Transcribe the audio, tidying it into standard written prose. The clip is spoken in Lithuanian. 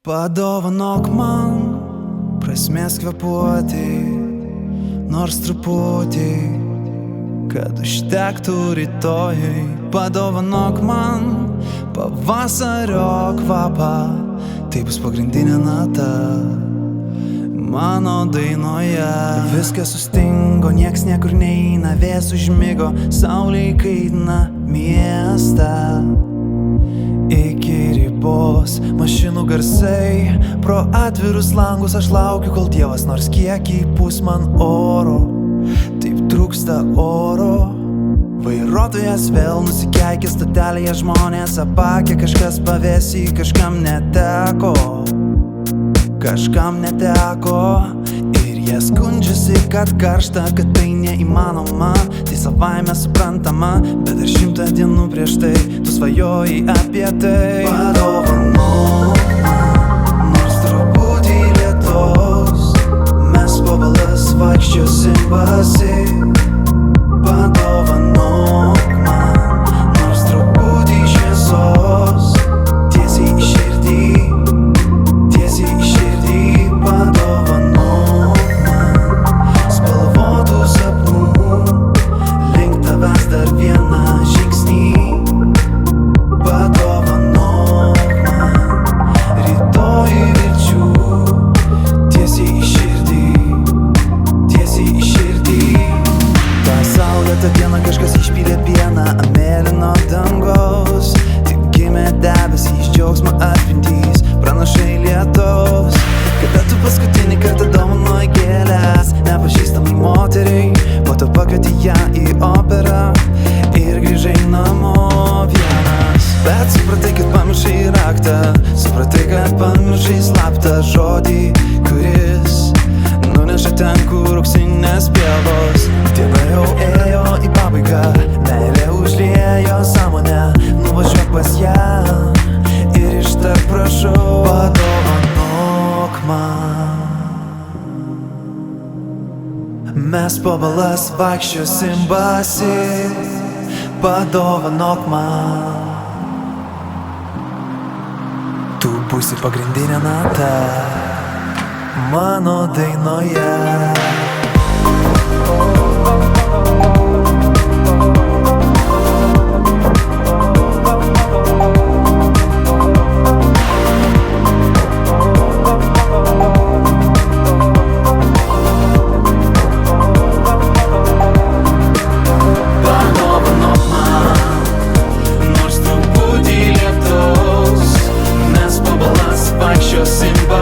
Padovanok man prasmės kvėpuoti, nors truputį, kad užtektų rytojui. Padovanok man pavasario kvapą, tai bus pagrindinė nata mano dainoje. Viskas sustingo, nieks niekur neina, vėjas užmigo, saulė įkaitina miestą. Iki ribos mašinų garsai, pro atvirus langus aš laukiu, kol Dievas nors kiek įpūs man oro. Taip trūksta oro. Vairuotojas vėl nusikeikė stotelėje, žmonės apakę, kažkas pavėsį, kažkam neteko. Kažkam neteko. Ir jie skundžiasi, kad karšta, kad tai neįmanoma. Tai savaime suprantama, bet dar 100 dienų prieš tai tu svajoji apie tai. Padovanok man nors truputį lietaus, mes po balas vaikščiosim basi. Padovanok man nors truputį šviesos, tiesiai į širdį, tiesiai į širdį. Padovanok man spalvotų sapnų, link tavęs dar vieną žingsnį. Padovanok man rytojui vilčių, tiesiai į širdį, tiesiai į širdį. Ta saulėta diena kažkas išpylė pieną ant mėlyno dangaus. Tik gimė debesys, džiaugsmą atspindys, pranašai lietaus. Kada tu paskutinį kartą dovanoji gėles nepažįstamai moteriai, po to pakvietei ją į operą ir grįžai namo vienas. Bet supratai, kad pamiršai raktą, supratai, kad pamiršai slaptą žodį, kuris nuneša ten, kur auksinės pievos. Diena jau ėjo į pabaigą, meilė užliejo sąmonę. Nuvažiuok pas ją ir ištark prašau. Padovanok man, mes po balas vaikščiosim basi. Padovanok man, tu būsi pagrindinė nata mano dainoje. Padovanok man nors truputį lietaus, mes po balas vaikščiosim basi.